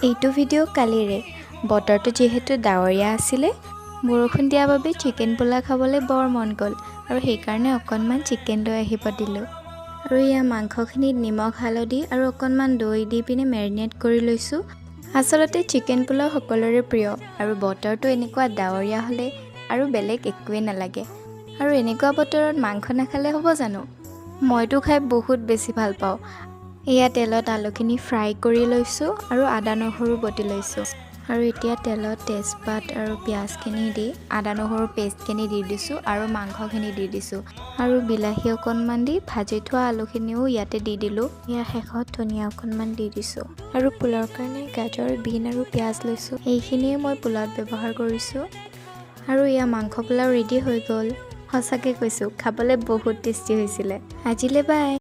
এইটো ভিডিঅ' কালিৰে বতৰটো যিহেতু ডাৱৰীয়া আছিলে বৰষুণ দিয়াৰ বাবে চিকেন পোলাও খাবলৈ বৰ মন গ'ল আৰু সেইকাৰণে অকণমান চিকেন লৈ আহিব দিলোঁ আৰু ইয়া মাংসখিনিত নিমখ হালধি আৰু অকণমান দৈ দি পিনে মেৰিনেট কৰি লৈছোঁ। আচলতে চিকেন পোলাও সকলোৰে প্ৰিয় আৰু বতৰটো এনেকুৱা ডাৱৰীয়া হ'লে আৰু বেলেগ একোৱেই নালাগে আৰু এনেকুৱা বতৰত মাংস নাখালে হ'ব জানো? মইতো খাই বহুত বেছি ভাল পাওঁ। এয়া তেলত আলুখিনি ফ্ৰাই কৰি লৈছোঁ আৰু আদা নহৰু বটি লৈছোঁ আৰু এতিয়া তেলত তেজপাত আৰু পিঁয়াজখিনি দি আদা নহৰু পেষ্টখিনি দি দিছোঁ আৰু মাংসখিনি দি দিছোঁ আৰু বিলাহী অকণমান দি ভাজি থোৱা আলুখিনিও ইয়াতে দি দিলোঁ। ইয়াৰ শেষত ধনিয়া অকণমান দি দিছোঁ আৰু পোলাওৰ কাৰণে গাজৰ বিন আৰু পিঁয়াজ লৈছোঁ। এইখিনিয়ে মই পোলাওত ব্যৱহাৰ কৰিছোঁ আৰু এয়া মাংস পোলাও ৰেডি হৈ গ'ল। সঁচাকৈ কৈছোঁ খাবলৈ বহুত টেষ্টি হৈছিলে। আজিলৈ বাই।